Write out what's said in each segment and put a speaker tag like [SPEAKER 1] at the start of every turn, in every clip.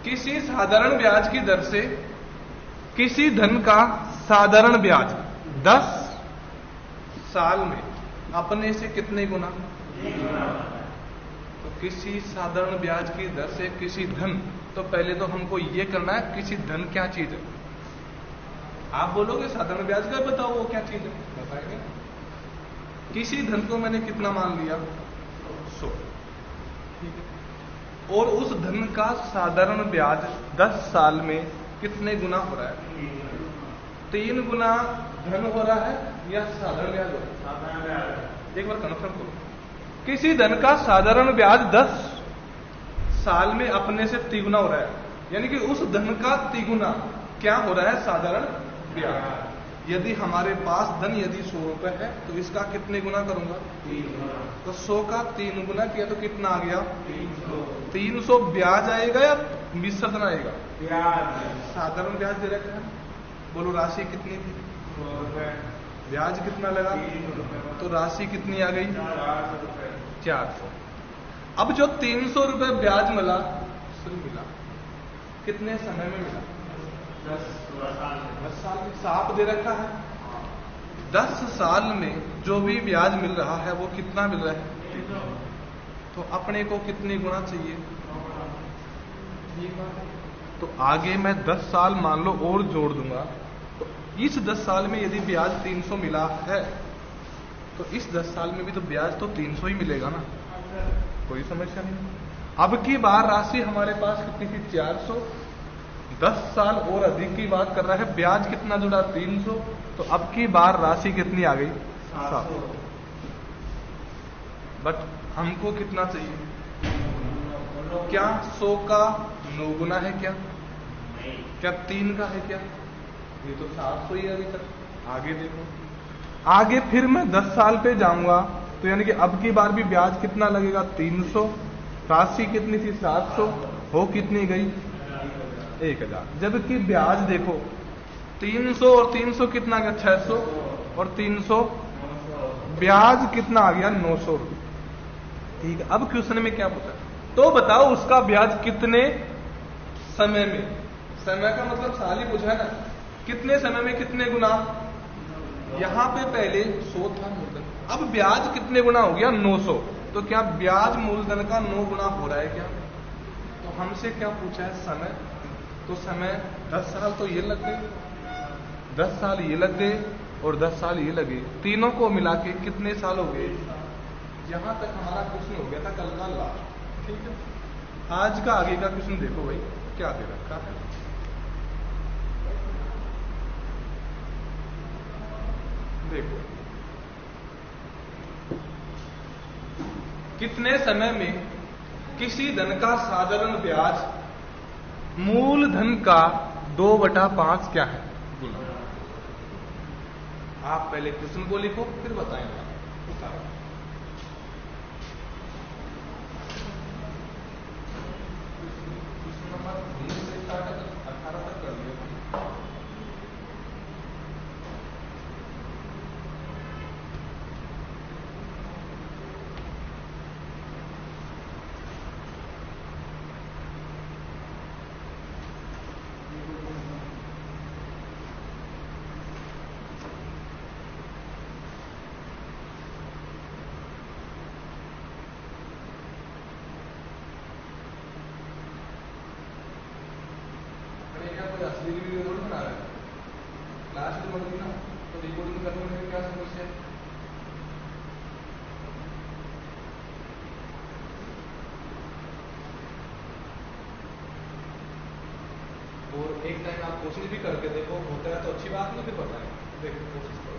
[SPEAKER 1] किसी साधारण ब्याज की दर से किसी धन का साधारण ब्याज 10 साल में अपने से कितने गुना? तो किसी साधारण ब्याज की दर से किसी धन, तो पहले तो हमको ये करना है किसी धन क्या चीज है। आप बोलोगे साधारण ब्याज का बताओ वो क्या चीज है, बताएंगे। किसी धन को मैंने कितना मान लिया? 100, ठीक है। और उस धन का साधारण ब्याज 10 साल में कितने गुना हो रहा है? 3 गुना धन हो रहा है या साधारण ब्याज हो रहा है? एक बार कन्फर्म करो। किसी धन का साधारण ब्याज 10 साल में अपने से 3 गुना हो रहा है, यानी कि उस धन का 3 गुना क्या हो रहा है? साधारण ब्याज। यदि हमारे पास धन यदि 100 रुपए है तो इसका कितने गुना करूंगा? 3। तो 100 का 3 गुना किया तो कितना आ गया? 300 ब्याज आएगा या मिश्रण आएगा? साधारण ब्याज दे रखा है। बोलो राशि कितनी थी? ब्याज कितना लगा? तो राशि कितनी आ गई? 400। अब जो 300 रुपए ब्याज मिला कितने समय में मिला? 10 साल में। साफ दे रखा है। 10 साल में जो भी ब्याज मिल रहा है वो कितना मिल रहा है? तो अपने को कितने गुना चाहिए? तो आगे मैं 10 साल मान लो और जोड़ दूंगा, तो इस 10 साल में यदि ब्याज 300 मिला है तो इस 10 साल में भी तो ब्याज तो 300 ही मिलेगा ना, कोई समस्या नहीं। अब की बार राशि हमारे पास कितनी थी? 400। 10 साल और अधिक की बात कर रहा है, ब्याज कितना जुड़ा? 300। तो अब की बार राशि कितनी आ गई? 700। बट हमको कितना चाहिए? क्या 100 का 9 गुना है? क्या 3 का है? क्या ये तो 700 ही है अभी तक। आगे देखो, आगे फिर मैं 10 साल पे जाऊंगा तो यानी कि अब की बार भी ब्याज कितना लगेगा? 300। राशि कितनी थी? 700। हो कितनी गई? 1000। जबकि ब्याज देखो 300 और 300 कितना गया? 600 और 300 ब्याज कितना आ गया? 900 रुपये। ठीक है। अब क्वेश्चन में क्या पूछा? तो बताओ उसका ब्याज कितने समय में? समय का मतलब साल ही पूछा है ना। कितने समय में कितने गुना? यहां पे पहले 100 था मूलधन, अब ब्याज कितने गुना हो गया? 900। तो क्या ब्याज मूलधन का 9 गुना हो रहा है क्या? तो हमसे क्या पूछा है? समय। तो समय 10 साल तो ये लग गए, 10 साल ये लग गए और 10 साल ये लगे, तीनों को मिला के कितने साल हो गए? यहां तक हमारा क्वेश्चन हो गया था कल का लास्ट। ठीक है। आज का आगे का क्वेश्चन देखो भाई क्या दे रखा है। देखो कितने समय में किसी धन का साधारण ब्याज मूलधन का 2/5 क्या है? बोलो। आप पहले क्वेश्चन को लिखो फिर बताएंगे। क्वेश्चन नंबर 19 से स्टार्ट है, 18 तक कर लिया। असली वीडियो थोड़ी बना रहा है, क्लास तो बढ़ती ना, तो रिकॉर्डिंग करने में क्या समस्या है? और एक टाइम आप कोशिश भी करके देखो, होता है तो अच्छी बात नहीं, फिर बताएं। देखो कोशिश करो।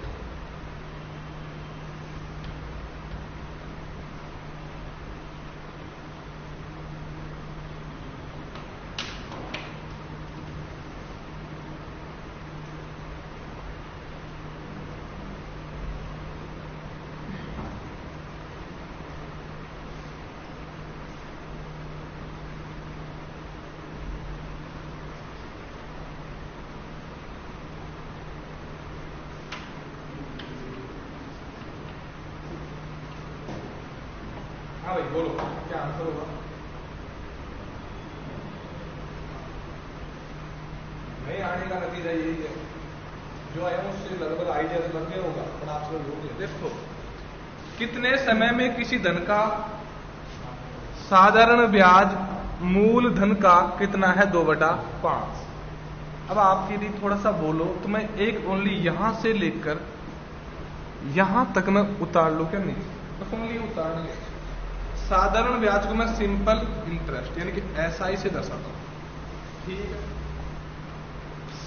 [SPEAKER 1] हाँ भाई बोलो क्या आंसर होगा? समझाने का नतीजा यही है, जो आया उससे लगभग आइडिया लग गया होगा, पर आप सब लोग देखो कितने समय में किसी धन का साधारण ब्याज मूलधन का कितना है 2/5। अब आप यदि थोड़ा सा बोलो तो मैं एक ओनली यहां से लेकर यहां तक मैं उतार लू क्या, नहीं बस ओनली उतार लिया। साधारण ब्याज को मैं सिंपल इंटरेस्ट यानी कि एसआई से दर्शाता हूं, ठीक है।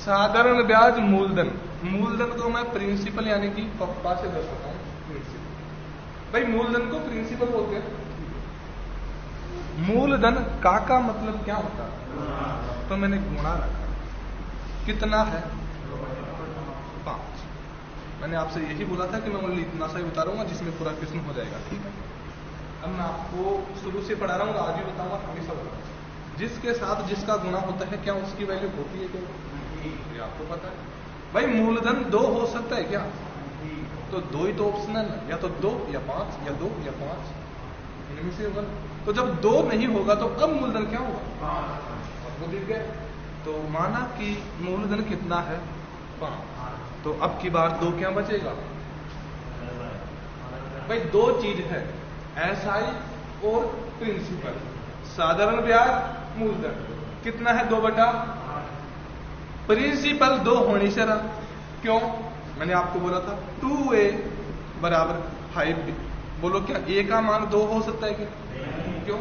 [SPEAKER 1] साधारण ब्याज मूलधन, मूलधन को मैं प्रिंसिपल यानी कि पप्पा से दर्शाता हूं, प्रिंसिपल। भाई मूलधन को प्रिंसिपल बोलते हैं। मूलधन का मतलब क्या होता है, तो मैंने गुणा रखा, कितना है 5। मैंने आपसे यही बोला था कि मैं ओनली इतना सा ही उतारूंगा जिसमें पूरा प्रश्न हो जाएगा, ठीक है। अब मैं आपको शुरू से पढ़ा रहा हूँ, आज भी बताऊंगा, हमेशा बताऊंगा। जिसके साथ जिसका गुणा होता है क्या उसकी वैल्यू होती है क्या, ये आपको पता है। भाई मूलधन 2 हो सकता है क्या, तो 2 ही तो ऑप्शनल है, या तो 2 या 5 या 2 या 5 इनमें से होगा। तो जब 2 नहीं होगा तो अब मूलधन क्या होगा, आपको दिख गया। तो माना कि मूलधन कितना है 5, तो अब की बार 2 क्या बचेगा। भाई 2 चीज है, एसआई और प्रिंसिपल। साधारण ब्याज मूलधन कितना है 2/5, प्रिंसिपल 2 होने से रहा। क्यों, मैंने आपको बोला था 2a बराबर 5b। बोलो क्या a का मान 2 हो सकता है क्या, क्यों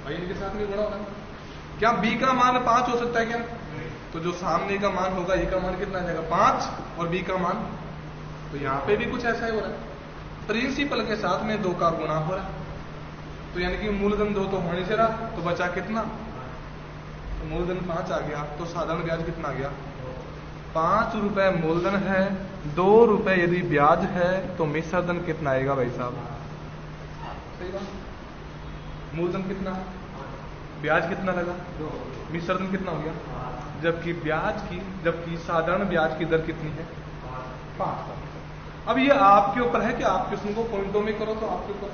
[SPEAKER 1] भाई इनके साथ में गुणा होना। क्या b का मान 5 हो सकता है क्या, तो जो सामने का मान होगा a का मान कितना आ जाएगा 5 और b का मान, तो यहां पे भी कुछ ऐसा ही हो रहा है। प्रिंसिपल के साथ में 2 का गुणा हो रहा है, तो यानी कि मूलधन 2 तो होने से रहा, तो बचा कितना, तो मूलधन 5 आ गया। तो साधारण ब्याज कितना आ गया 5 रुपए मूलधन है, 2 रुपए यदि ब्याज है, तो मिश्रधन कितना आएगा भाई साहब, सही बात। मूलधन कितना, ब्याज कितना लगा 2, मिश्रधन कितना हो गया, जबकि साधारण ब्याज की दर कितनी है 5। अब ये आपके ऊपर है कि आप किस्म को पॉइंटों में करो, तो आपके ऊपर।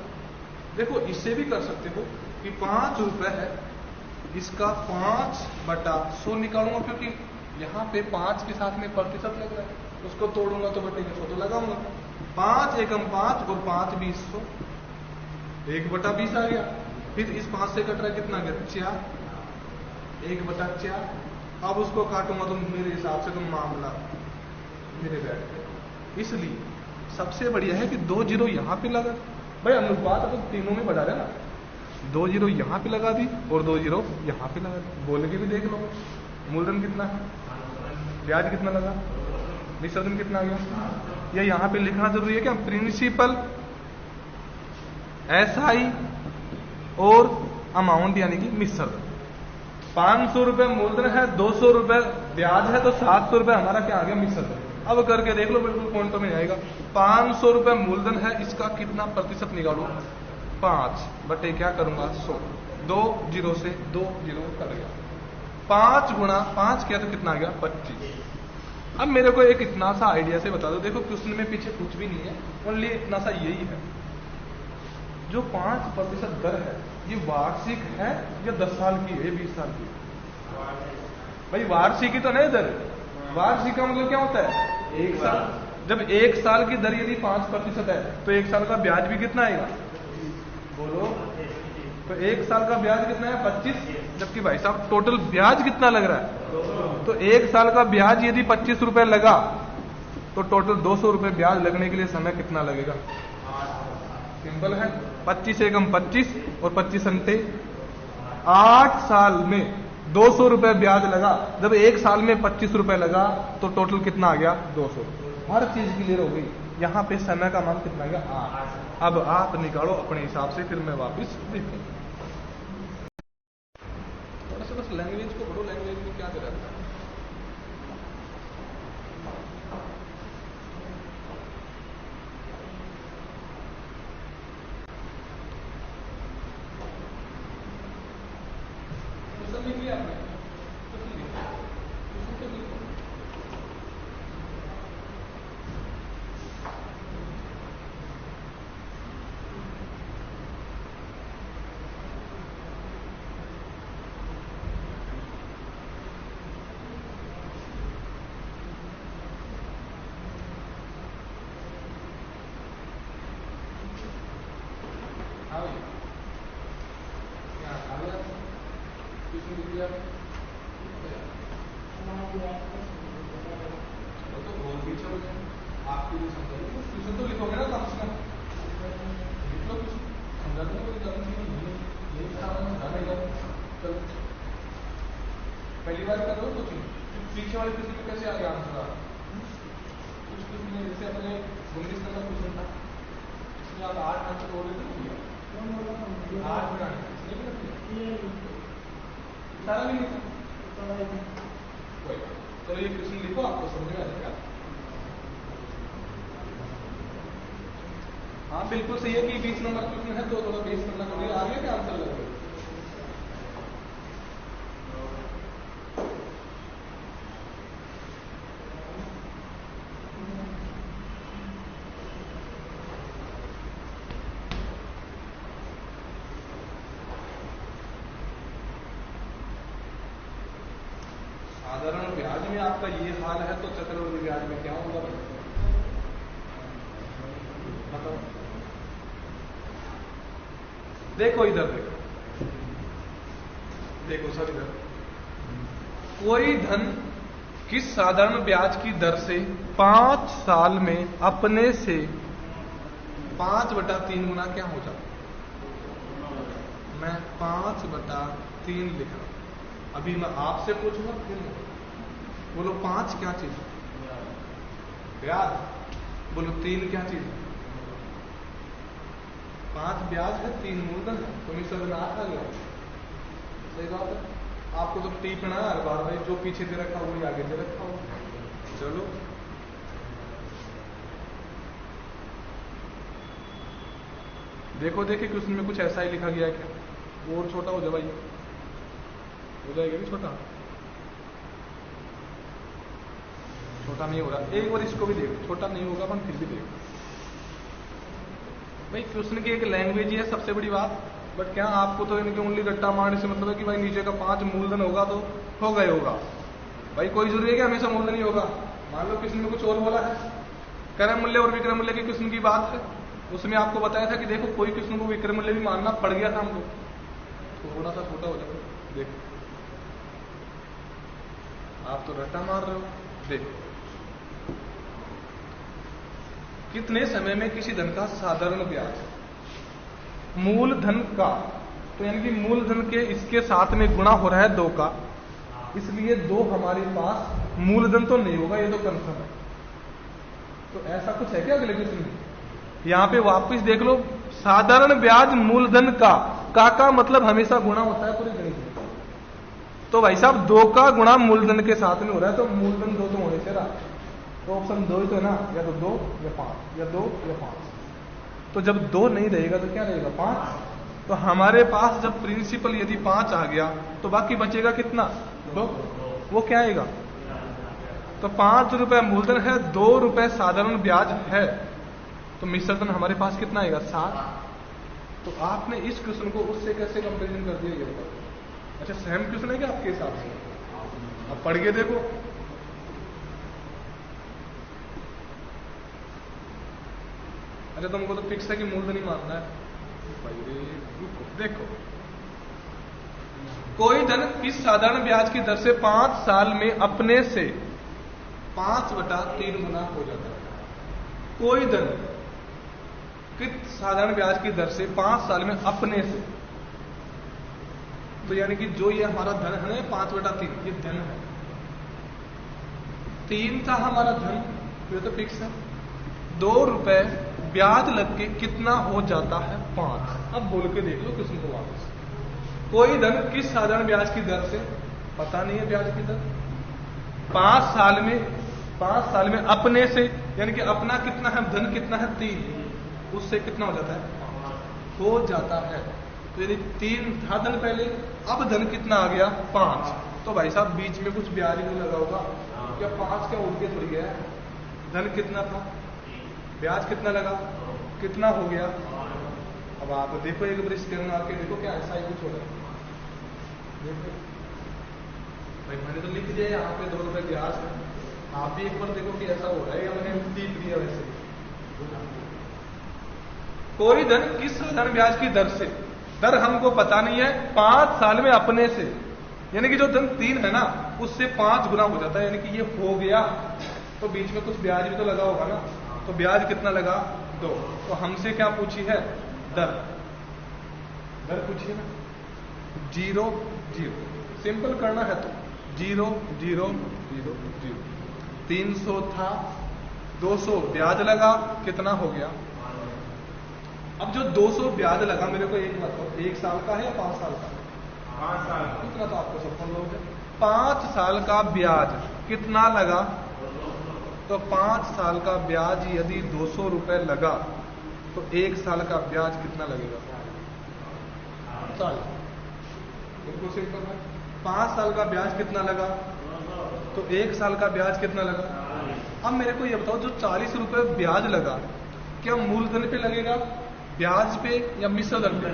[SPEAKER 1] देखो इससे भी कर सकते हो कि 5 रुपए है, इसका 5/100 निकालूंगा, क्योंकि यहाँ पे 5 के साथ में प्रतिशत लग रहा है, उसको तोड़ूंगा तो बटे 100 तो लगाऊंगा। 5 एकम 5 और 5 20 100, 1/20 आ गया। फिर इस 5 से कट रहा है कितना गया 4, 1/4। अब उसको काटूंगा तो मेरे हिसाब से तो मामला मेरे बैठ गए। इसलिए सबसे बढ़िया है कि 2 जीरो यहां पे लगा। भाई अनुपात तो तीनों में बढ़ा रहे ना, 2 जीरो यहां पे लगा दी और 2 जीरो यहां पे लगा दी। बोल के भी देख लो मूलधन कितना है, ब्याज कितना लगा, मिश्रधन कितना आ गया। ये यहां पे लिखना जरूरी है क्या, प्रिंसिपल, एसआई और अमाउंट यानी कि मिश्रधन। 500 रुपए मूलधन है, 200 रुपए ब्याज है, तो 700 रुपए हमारा क्या आ गया मिश्रधन। अब करके देख लो, बिल्कुल पॉइंटों में आएगा। 500 रुपए मूलधन है, इसका कितना प्रतिशत निकालो 5 बटे क्या करूंगा 100, 2 जीरो से 2 जीरो कट गया, 5 गुणा 5 किया तो कितना आ गया 25। अब मेरे को एक इतना सा आइडिया से बता दो, देखो क्वेश्चन में पीछे कुछ भी नहीं है, ओनली इतना सा यही है। जो 5% दर है ये वार्षिक है या 10 साल की है, 20 साल की? भाई वार्षिक ही तो नहीं दर, वार्षिक का मतलब क्या होता है 1 साल। जब 1 साल की दर यदि 5% है तो 1 साल का ब्याज भी कितना आएगा, बोलो। तो 1 साल का ब्याज कितना है 25, जबकि भाई साहब टोटल ब्याज कितना लग रहा है, तो 1 साल का ब्याज यदि 25 रुपए लगा तो टोटल 200 रुपए ब्याज लगने के लिए समय कितना लगेगा, सिंपल है। 25 एकम 25 और 25 अंटे 8 साल में 200 रुपए ब्याज लगा। जब 1 साल में 25 रुपए लगा तो टोटल कितना आ गया 200। हर चीज क्लियर हो गई। यहां पे समय का मान कितना आ गया 8। अब आप निकालो अपने हिसाब से, फिर मैं वापस देखूंगा। थोड़ा सा बस लैंग्वेज को पढ़ो, लैंग्वेज में क्या रहता है। लिख लिया आपने, किसने लिख दिया? तो और पीछे हो जाए आपकी भी समझ ट्यूशन तो लिखोगे ना कम से कम, लिख लो कुछ समझा दो कोई गलत नहीं समझाने। चलो पहली बार कर लो कुछ पीछे वाले क्वेश्चन में कैसे आ गया आंसर आ कुछ क्वेश्चन में जैसे अपने 19 नंबर क्वेश्चन था इसमें आप 8 आंसर बोल रहे थे 8 में सारा भी नहीं था कोई। चलो ये क्वेश्चन लिखो आपको समझ में आ जाएगा। हाँ बिल्कुल सही है कि 20 नंबर क्वेश्चन है तो थोड़ा 20 नंबर का भी आ गया क्या आंसर लग गया। साधारण ब्याज में आपका ये हाल है तो चक्रवृद्धि ब्याज में क्या होगा बताओ। देखो इधर देखो सब इधर कोई धन किस साधारण ब्याज की दर से 5 साल में अपने से 5/3 गुना क्या हो जाता। मैं 5/3 लिख रहा हूं। अभी मैं आपसे पूछूंगा फिर बोलो 5 क्या चीज है? ब्याज। बोलो 3 क्या चीज है? 5 ब्याज है 3 मूलधन है। तुम्हें सब 8 आ गया। सही बात है। आपको तो टीपना है हर बार भाई जो पीछे दे रखा वही आगे दे रखा हो। चलो देखो देखिए क्वेश्चन में कुछ ऐसा ही लिखा गया है क्या? और छोटा हो जाए भाई हो जाएगा भी छोटा छोटा नहीं हो रहा। एक बार इसको भी देखो छोटा नहीं होगा पर फिर भी देखो भाई क्वेश्चन की एक लैंग्वेज ही है सबसे बड़ी बात। बट क्या आपको तो इनके ओनली रट्टा मारने से मतलब है कि भाई नीचे का 5 मूलधन होगा तो हो गए होगा। भाई कोई जरूरी है कि हमेशा मूलधन ही होगा। मान लो किसी ने कुछ और बोला है क्रय मूल्य और विक्रय मूल्य की क्वेश्चन की बात है उसमें आपको बताया था कि देखो कोई क्वेश्चन को विक्रय मूल्य भी मानना पड़ गया था हमको थोड़ा सा छोटा हो जाएगा। देखो आप तो रट्टा मार रहे हो। देखो कितने समय में किसी धन का साधारण ब्याज मूलधन का तो यानी कि मूलधन के इसके साथ में गुणा हो रहा है 2 का इसलिए 2 हमारे पास मूलधन तो नहीं होगा ये तो कंफर्म है। तो ऐसा कुछ है क्या अगले क्वेश्चन में? यहां पे वापस देख लो साधारण ब्याज मूलधन का मतलब हमेशा गुणा होता है पूरे गणित में। तो भाई साहब 2 का गुणा मूलधन के साथ में हो रहा है तो मूलधन 2 तो होने से रहा। तो ऑप्शन 2 ही तो है ना या तो 2 या 5 या 2 या 5। तो जब 2 नहीं रहेगा तो क्या रहेगा 5। तो हमारे पास जब प्रिंसिपल यदि 5 आ गया तो बाकी बचेगा कितना 2। वो क्या आएगा तो 5 रुपए मूलधन है 2 रुपए साधारण ब्याज है तो मिश्रधन हमारे पास कितना आएगा 7। तो आपने इस क्वेश्चन को उससे कैसे कंपेरिजन कर दिया ये बताओ। अच्छा सेम क्वेश्चन है क्या आपके हिसाब से? अब पढ़ के देखो अच्छा तुमको तो फिक्स है कि मूलधन ही मानना है। देखो कोई धन किस साधारण ब्याज की दर से 5 साल में अपने से 5/3 गुना हो जाता है। कोई धन किस साधारण ब्याज की दर से 5 साल में अपने से तो यानी कि जो ये हमारा धन है 5/3 ये धन है 3 था हमारा धन ये तो फिक्स है 2 रुपए ब्याज लग के कितना हो जाता है 5। अब बोल के देख लो किसी को वापस कोई धन किस साधारण ब्याज की दर से पता नहीं है ब्याज की दर 5 साल में अपने से यानी कि अपना कितना है धन कितना है 3 उससे कितना हो जाता है हो जाता है। तो यदि 3 था धन पहले अब धन कितना आ गया 5। तो भाई साहब बीच में कुछ ब्याज नहीं लगा होगा क्या 5 क्या उड़ के थोड़ी गया धन कितना था ब्याज कितना लगा कितना हो गया। अब आप देखो एक बार स्कैन आके देखो क्या ऐसा ही कुछ हो रहा है। देखो भाई मैंने तो लिख दिया यहाँ पे 2 रुपए ब्याज है आप भी एक बार देखो कि ऐसा हो रहा है या मैंने लिख दिया वैसे। कोई धन किस साधारण ब्याज की दर से दर हमको पता नहीं है 5 साल में अपने से यानी कि जो धन 3 है ना उससे 5 गुना हो जाता है, यानी कि ये हो गया तो बीच में कुछ ब्याज भी तो लगा होगा ना, तो ब्याज कितना लगा 2। तो हमसे क्या पूछी है, दर पूछी है ना, 0 0 सिंपल करना है तो 0 0 0 0 300 था, 200 ब्याज लगा, कितना हो गया। अब जो 200 ब्याज लगा मेरे को एक बताओ, 1 साल का है या 5 साल का?
[SPEAKER 2] 5 साल।
[SPEAKER 1] इतना तो आपको सब लोग है। 5 साल का ब्याज कितना लगा, तो 5 साल का ब्याज यदि 200 रुपए लगा तो 1 साल का ब्याज कितना लगेगा, 40। बिल्कुल सिंपल है। 5 साल का ब्याज कितना लगा, तो 1 साल का ब्याज कितना लगा। अब मेरे को ये बताओ, जो 40 रुपए ब्याज लगा क्या मूलधन पे लगेगा, ब्याज पे या मिश्रधन पे?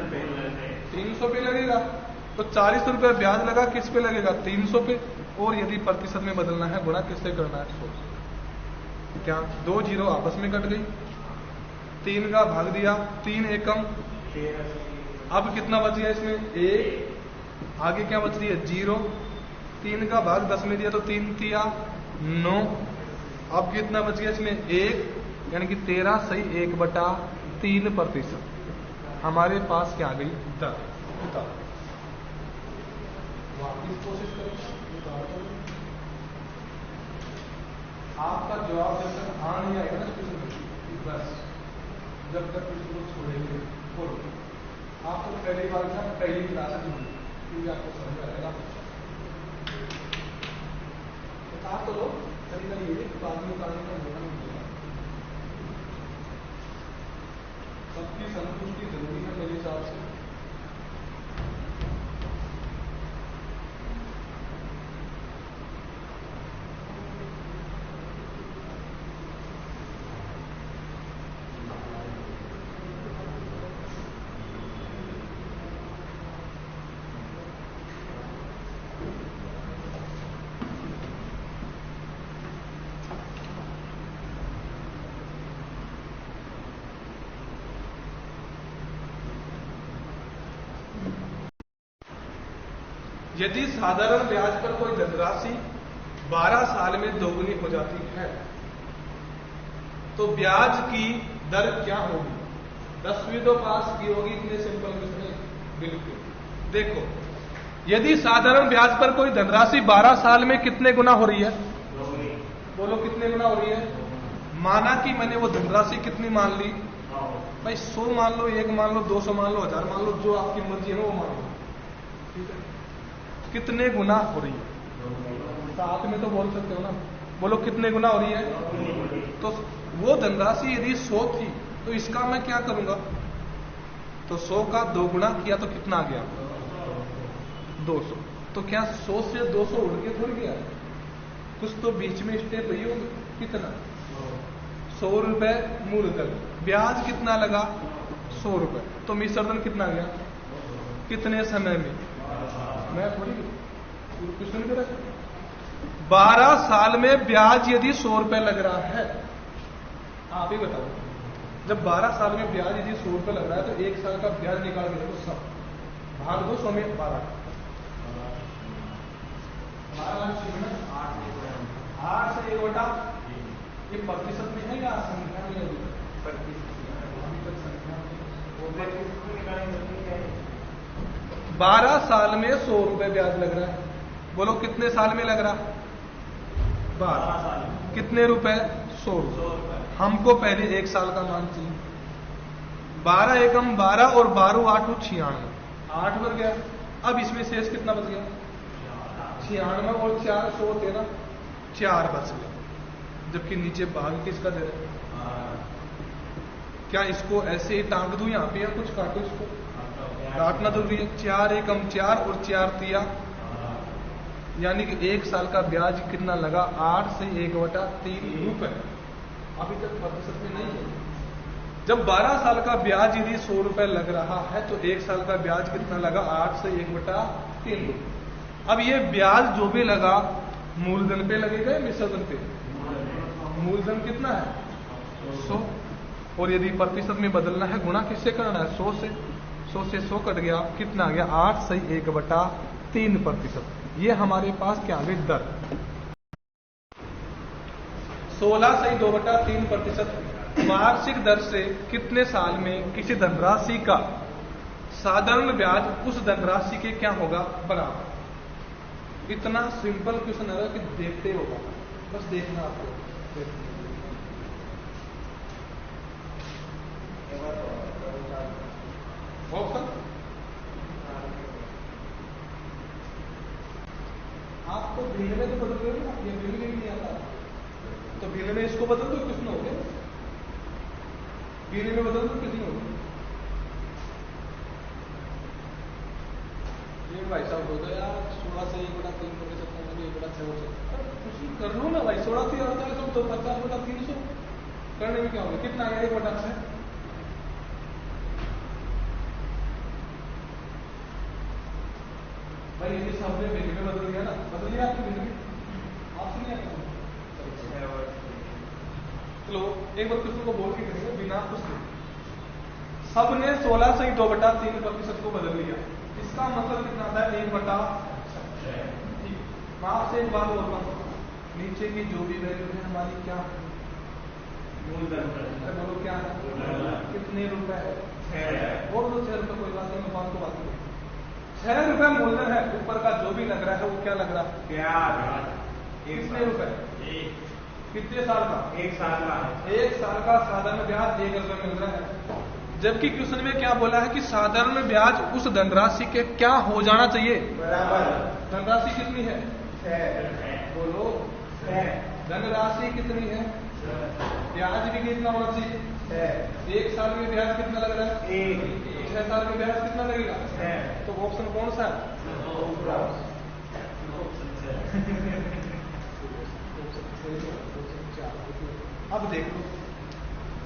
[SPEAKER 1] 300 पे लगेगा। तो 40 रुपए ब्याज लगा, किस पे लगेगा, 300 पे। और यदि प्रतिशत में बदलना है, गुणा किससे करना है, 100। क्या 2 जीरो आपस में कट गई, 3 का भाग दिया, 3 एकम, अब कितना बच गया इसमें 1, आगे क्या बच रही है 0, 3 का भाग 10 में दिया तो 3 तिया 9, अब कितना बच गया इसमें 1, यानी कि 13 सही 1/3%। हमारे पास क्या आ गई, दर। वापिस कोशिश करें, आपका जवाब जब तक आ नहीं आएगा ना बस, जब तक इसको छोड़ेंगे बोलो। आपको पहली बार था, पहली क्लास क्योंकि आपको समझ आएगा। बता तो लो, तरीका ये बाद में उतारने का मौका नहीं मिलेगा। सबकी संतुष्टि जरूरी है मेरे हिसाब से। यदि साधारण ब्याज पर कोई धनराशि 12 साल में दोगुनी हो जाती है तो ब्याज की दर क्या होगी। 10वीं तो पास की होगी, इतने सिंपल क्वेश्चन। बिल्कुल देखो, यदि साधारण ब्याज पर कोई धनराशि 12 साल में कितने गुना हो रही है, बोलो कितने गुना हो रही है। माना कि मैंने वो धनराशि कितनी मान ली भाई, 100 मान लो, 1 मान लो, 200 मान लो, 1000 मान लो, जो आपकी मर्जी है वो मान लो, ठीक है। कितने गुना हो रही है, साथ में तो बोल सकते हो ना, बोलो कितने गुना हो रही है। तो वो धनराशि यदि 100 थी तो इसका मैं क्या करूंगा, तो 100 का 2 गुना किया तो कितना आ गया 200। तो क्या 100 से 200 उड़ के थोड़ी गया, कुछ तो बीच में स्टेप रही होगी। कितना 100 रुपए मूलधन, ब्याज कितना लगा 100 रुपए, तो मिश्रधन कितना गया, कितने समय में, मैं थोड़ी कुछ नहीं कर 12 साल में ब्याज यदि 100 रुपए लग रहा है, आप ही बताओ, जब 12 साल में ब्याज यदि 100 रुपए लग रहा है तो 1 साल का ब्याज निकाल दो, तो सब भाग दो 100 में 12, 8 से 1 बटा, ये प्रतिशत में है या संख्या में, प्रतिशत 12 साल में 100 रुपए ब्याज लग रहा है, बोलो कितने साल में लग रहा, 12 साल, कितने रुपए 100 रुपए। हमको पहले 1 साल का मान चाहिए। 12 एकम 12 और 12 8 96, 8 बच गया। अब इसमें शेष कितना बच गया, 96 और 4 113, 4 बच गया। जबकि नीचे भाग किसका दे रहे, क्या इसको ऐसे ही टांग दूं यहाँ पे या कुछ काटो, इसको काटना जरूरी है। 4 एकम 4 और 4 तिया, यानी कि 1 साल का ब्याज कितना लगा 8 से 1/3 रुपए। अभी तक प्रतिशत में नहीं है। जब 12 साल का ब्याज यदि 100 रुपए लग रहा है तो 1 साल का ब्याज कितना लगा 8 से 1/3 रुपए। अब ये ब्याज जो भी लगा मूलधन पे लगेगा या मिश्रधन पे, मूलधन कितना है 100, और यदि प्रतिशत में बदलना है गुणा किससे करना है 100 से। 100 से 100 कट गया, कितना आ गया 8 से 1/3। 3%। ये हमारे पास क्या आ गई दर। 16/2/3% वार्षिक दर से कितने साल में किसी धनराशि का साधारण ब्याज उस धनराशि के क्या होगा बराबर। इतना सिंपल क्वेश्चन है कि देखते होगा, बस देखना आपको। ऑप्शन आपको भिन्न में तो बदल रहे हो ना, ये भिन्न में भी नहीं आता तो भिन्न में इसको बदल दो, किसमें हो गया भिन्न में बदल दो, किसमें हो गया। ये भाई साहब हो गया 16/1/3%, 1/6%। कुछ कर लो ना भाई, 16/3/48 तो 50/300 करने में क्या होगा, कितना आया 1/6। भाई ये सामने भिन्न में बदल गया ना, बदल गया आपकी भिन्न में, आपसे नहीं आता। चलो एक बार क्वेश्चन को बोल के करेंगे बिना कुछ नहीं। सबने 16/2/3% को बदल लिया, इसका मतलब कितना आता है 1/6। मैं आपसे एक बात बोलता हूँ, नीचे की जो भी वैल्यू है हमारी क्या है, मूलधन। बोलो क्या है, कितने रुपए है, बोल दो 6 रुपए, कोई बात नहीं, मैं बात को बात करूँ। 6 रुपए मूलधन है, ऊपर का जो भी लग रहा है वो क्या लग रहा है, कितने रुपए, कितने साल का, 1 साल का। 1 साल का साधारण ब्याज 1 रुपए मिल रहा है। जबकि क्वेश्चन में क्या बोला है कि साधारण ब्याज उस धनराशि के क्या हो जाना चाहिए बराबर। धनराशि कितनी है 6, बोलो 6। धनराशि कितनी है, ब्याज भी कितना होना चाहिए 1 साल में ब्याज कितना लग रहा है 1, 6 साल में ब्याज कितना लगेगा 6। तो ऑप्शन कौन सा है, अब देखो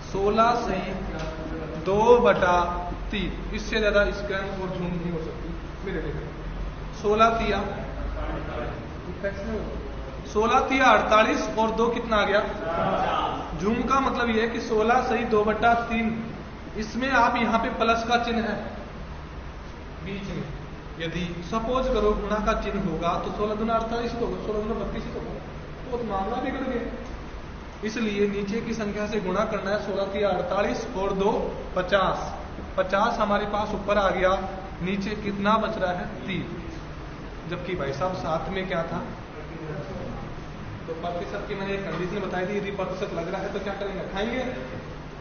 [SPEAKER 1] 16/2/3, इससे ज्यादा स्कैन और झूम नहीं हो सकती। मेरे देखो 16 16 और 2 कितना आ गया, झूम का मतलब यह है कि 16/2/3, इसमें आप यहाँ पे प्लस का चिन्ह है बीच में, यदि सपोज करो गुणा का चिन्ह होगा तो 16 दूना 48 होगा, 16 दूना 32 होगा, तो मामला बिगड़ गया। इसलिए नीचे की संख्या से गुणा करना है, 16/48 और 2 50, 50 हमारे पास ऊपर आ गया, नीचे कितना बच रहा है 3। जबकि भाई साहब साथ में क्या था, तो प्रतिशत की मैंने एक कंडीशन बताई थी, यदि प्रतिशत लग रहा है तो क्या करेंगे, खाएंगे,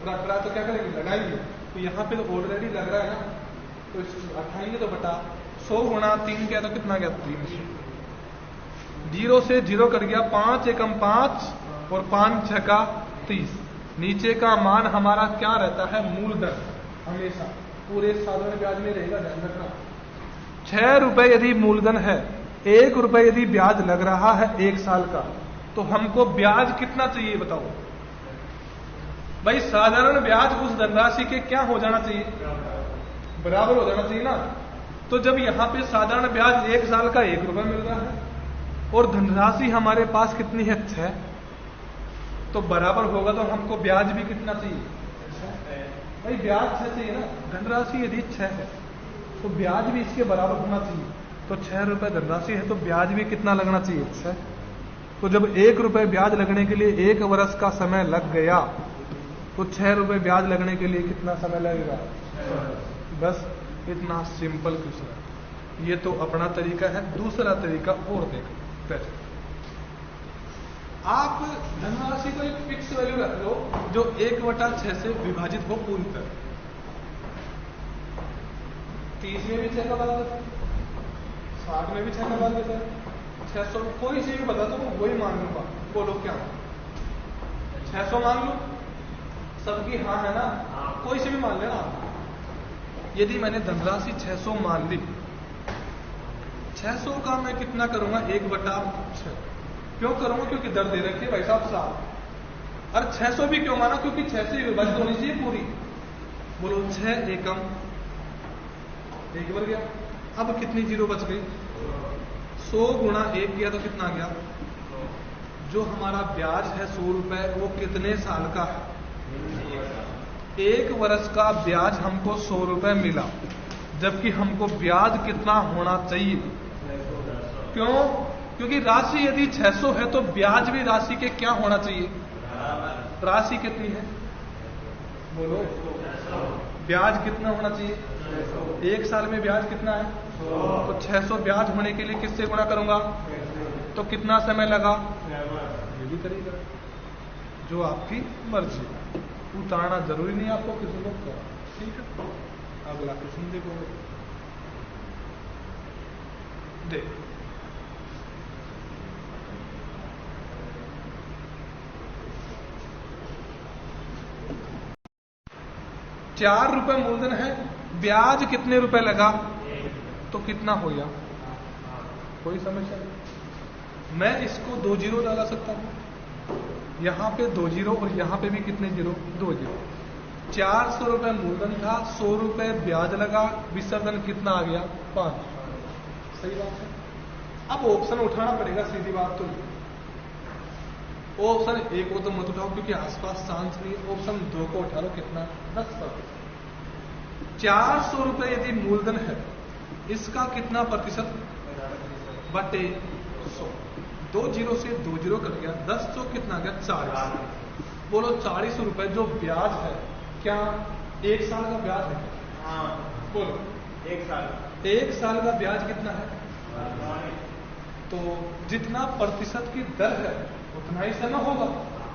[SPEAKER 1] रख रहा है तो क्या करेंगे, लगाएंगे। तो यहाँ पे तो ऑलरेडी लग रहा है ना, तो उठाएंगे तो बटा 100 गुणा 3 क्या, तो कितना गया 300। 0 से 0 कट गया, 5 एकम 5 और 5 6 30। नीचे का मान हमारा क्या रहता है, मूलधन, हमेशा पूरे साधारण ब्याज में रहेगा, ध्यान रखना। 6 रुपए यदि मूलधन है, 1 रुपए यदि ब्याज लग रहा है 1 साल का, तो हमको ब्याज कितना चाहिए बताओ भाई। साधारण ब्याज उस धनराशि के क्या हो जाना चाहिए, बराबर हो जाना चाहिए ना। तो जब यहां पे साधारण ब्याज 1 साल का 1 रुपए मिल रहा है और धनराशि हमारे पास कितनी है 6, तो बराबर होगा, तो हमको ब्याज भी कितना चाहिए भाई, ब्याज 6 चाहिए ना। धनराशि यदि 6 है तो ब्याज भी इसके बराबर होना चाहिए, तो 6 रुपए धनराशि है तो ब्याज भी कितना लगना चाहिए 6। तो जब 1 रुपए ब्याज लगने के लिए 1 वर्ष का समय लग गया, तो 6 रुपए ब्याज लगने के लिए कितना समय लगेगा, बस इतना सिंपल क्वेश्चन है। ये तो अपना तरीका है, दूसरा तरीका और देखो। आप धनराशि को एक फिक्स वैल्यू रख लो जो 1/6 से विभाजित हो पूरी तरह। 30 में भी 6 का बात है, 60 में भी 6 का बात है, 600 कोई से भी बता दो वही मान लूंगा। बोलो क्या, 600 मान लो, सबकी हाँ है ना, कोई से भी मान लेना। यदि मैंने धनराशि 600 मान ली, 600 का मैं कितना करूंगा 1/6 क्यों करूंगा, क्योंकि दर दे रखी है भाई साहब 7। और 600 भी क्यों माना, क्योंकि 6 से विभाजित होनी चाहिए पूरी। बोलो 6 एकम 1 बढ़ गया, अब कितनी जीरो बच गई, 100 गुणा 1 किया तो कितना गया, जो हमारा ब्याज है 100 रुपए, वो कितने साल का है, 1 वर्ष का ब्याज हमको 100 रुपए मिला। जबकि हमको ब्याज कितना होना चाहिए क्यों? क्योंकि राशि यदि 600 है तो ब्याज भी राशि के क्या होना चाहिए? राशि कितनी है बोलो? ब्याज कितना होना चाहिए? 1 साल में ब्याज कितना है? तो 600 ब्याज होने के लिए किससे गुणा करूंगा? तो कितना समय लगा? ये भी करेगा, जो आपकी मर्जी। उतारना जरूरी नहीं आपको किसी को करा। ठीक है, अगला क्वेश्चन देखो। देख, ₹4 मूलधन है, ब्याज कितने रुपए लगा? तो कितना हो गया? कोई समस्या नहीं। मैं इसको 2 जीरो डाला सकता हूं, यहां पे 2 जीरो और यहां पे भी कितने जीरो? 2 जीरो। 400 रुपए मूलधन था, 100 रुपए ब्याज लगा, विसर्जन कितना आ गया? 5। सही बात है। अब ऑप्शन उठाना पड़ेगा, सीधी बात तो। ऑप्शन 1 को तो मत उठाओ क्योंकि आसपास चांस नहीं है। ऑप्शन 2 को उठा लो, कितना? 10%। 400 रुपए यदि मूलधन है, इसका कितना प्रतिशत? बटे 100। 2 जीरो से 2 जीरो कट गया, 10 तो कितना गया? 40। बोलो 40 रुपए जो ब्याज है, क्या 1 साल का ब्याज है? हाँ बोलो। 1 साल का ब्याज कितना है? तो जितना प्रतिशत की दर है उतना ही समय होगा।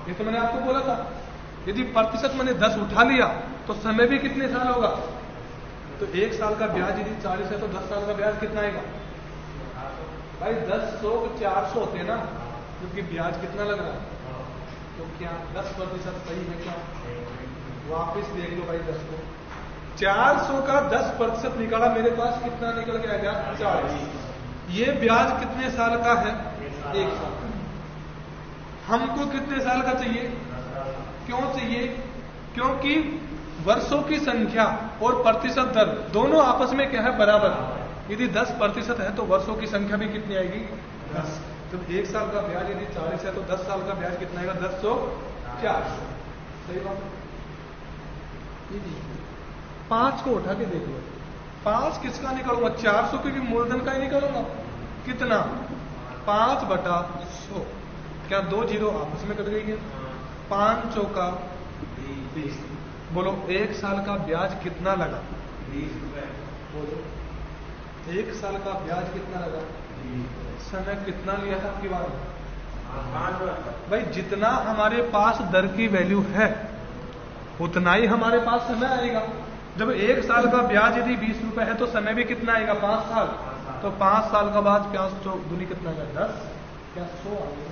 [SPEAKER 1] ये तो मैंने आपको बोला था। यदि प्रतिशत मैंने 10 उठा लिया तो समय भी कितने साल होगा? तो 1 साल का ब्याज यदि 40 है तो 10 साल का ब्याज कितना आएगा? भाई 10 100 400 होते हैं ना, क्योंकि ब्याज कितना लग रहा है? तो क्या 10% सही है क्या? वापिस देख लो भाई 10 को। 400 का 10% निकाला, मेरे पास कितना निकल के आ गया? 40। ये ब्याज कितने साल का है? 1 साल। हमको कितने साल का चाहिए? क्यों चाहिए? क्योंकि वर्षों की संख्या और प्रतिशत दर दोनों आपस में क्या है? बराबर। यदि 10% है तो वर्षों की संख्या भी कितनी आएगी? 10। तो 1 साल का ब्याज यदि 40 है तो 10 साल का ब्याज कितना आएगा? 10 100 400। सही बात। 5 को उठा के देख लो। 5 किसका निकालूंगा? 400 की भी मूलधन का ही निकालूंगा। कितना? 5/100। क्या 2 जीरो आपस में कट गई है? 5 चौका 20। बोलो 1 साल का ब्याज कितना लगा? 20 रुपए। बोलो 1 साल का ब्याज कितना लगा? समय कितना लिया था आपकी बात? 5। भाई जितना हमारे पास दर की वैल्यू है उतना ही हमारे पास समय आएगा। जब 1 साल का ब्याज यदि 20 रुपए है तो समय भी कितना आएगा? 5 साल। तो 5 साल का बाद 5 दूनी कितना है? 10। क्या 100 आ गया?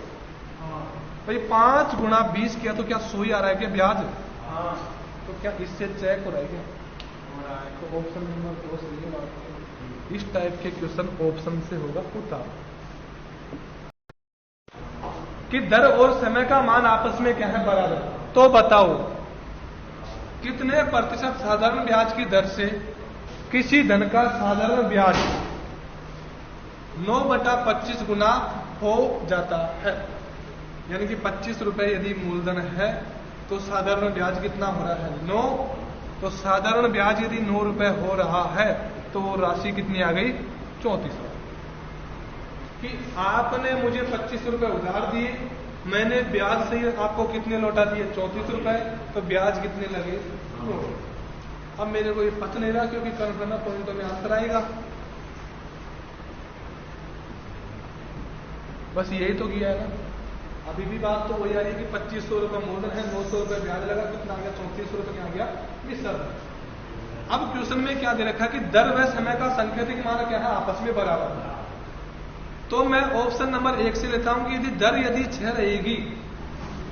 [SPEAKER 1] भाई 5 गुणा 20 किया तो क्या 100 ही आ रहा है क्या ब्याज? तो क्या इससे चेक हो रहा है क्या? तो ऑप्शन नंबर 2 सही है। इस टाइप के क्वेश्चन ऑप्शन से होगा उत्तर। कि दर और समय का मान आपस में क्या है? बराबर। तो बताओ कितने प्रतिशत साधारण ब्याज की दर से किसी धन का साधारण ब्याज 9/25 गुना हो जाता है? यानी कि 25 रुपए यदि मूलधन है तो साधारण ब्याज कितना हो रहा है? 9। तो साधारण ब्याज यदि 9 रुपए हो रहा है तो वो राशि कितनी आ गई? 34 रुपए। कि आपने मुझे 25 रुपए उधार दिए, मैंने ब्याज से आपको कितने लौटा दिए? 34 रुपए। तो ब्याज कितने लगे? 9। अब मेरे को ये पता नहीं रहा क्योंकि कन्फर्म पॉइंटों में आंसर आएगा। बस यही तो किया है ना। अभी भी बात तो वही आ रही है कि 2500 रुपए मूलधन है, 900 रुपए ब्याज लगा, कितना आ गया? 34 रुपए क्या आ गया? विसर्जन। अब क्वेश्चन में क्या दे रखा है कि दर व समय का संख्यात्मक मान क्या है? आपस में बराबर। तो मैं ऑप्शन नंबर 1 से लेता हूं कि यदि दर यदि 6 रहेगी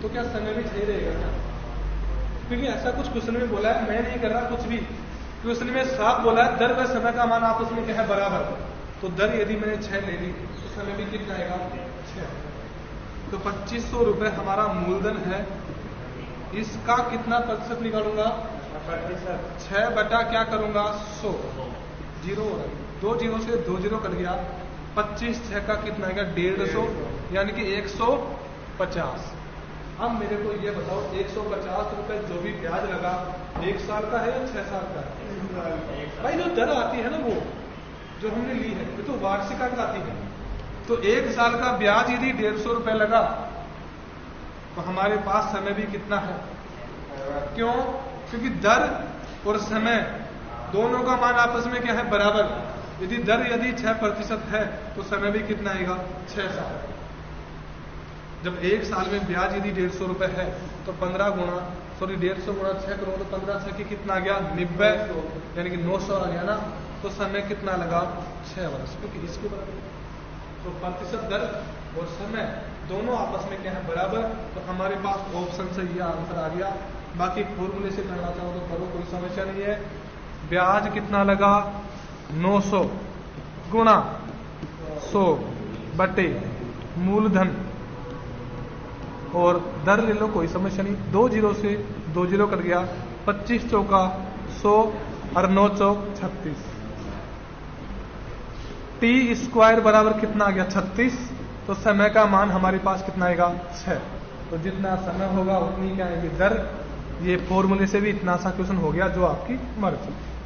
[SPEAKER 1] तो क्या समय भी 6 रहेगा क्या? क्योंकि ऐसा कुछ क्वेश्चन में बोला है, मैं नहीं कर रहा कुछ भी। क्वेश्चन में साफ बोला है दर व समय का मान आपस में क्या है? बराबर। तो दर यदि मैंने 6 ले ली तो समय भी कितना आएगा? 6। तो 2500 रुपए हमारा मूलधन है, इसका कितना प्रतिशत निकालूंगा? 6 बटा क्या करूंगा? 100। जीरो हो रहा है, 2 जीरो से 2 जीरो कट गया। 25 6 का कितना आएगा? 150, यानी कि 150। अब मेरे को ये बताओ 150 रुपए जो भी ब्याज लगा 1 साल का है या 6 साल का है? भाई जो दर आती है ना वो जो हमने ली है, ये तो वार्षिक अंक आती है। तो 1 साल का ब्याज यदि 150 रुपए लगा तो हमारे पास समय भी कितना है? क्यों? क्योंकि दर और समय दोनों का मान आपस में क्या है? बराबर। यदि दर 6% है तो समय भी कितना आएगा? 6 साल। जब 1 साल में ब्याज यदि 150 रुपए है तो 150 गुणा 6 करोड़ तो 15 6 की कितना आ गया? 90, यानी कि 900 आ गया ना। तो समय कितना लगा? 6 वर्ष, क्योंकि इसके बराबर। तो प्रतिशत दर और समय दोनों आपस में क्या है? बराबर। तो हमारे पास ऑप्शन से यह आंसर आ गया। बाकी फॉर्मूले से करना चाहो तो करो, कोई समस्या नहीं है। ब्याज कितना लगा? 900 गुणा 100 बटे मूलधन और दर ले लो, कोई समस्या नहीं। 2 जीरो से 2 जीरो कट गया, 25 चौका 100 और 9 चौक 36। टी स्क्वायर बराबर कितना आ गया? 36। तो समय का मान हमारे पास कितना आएगा? 6। तो जितना समय होगा उतनी क्या आएगी? दर। ये फॉर्मूले से भी इतना सा क्वेश्चन हो गया, जो आपकी मर्जी।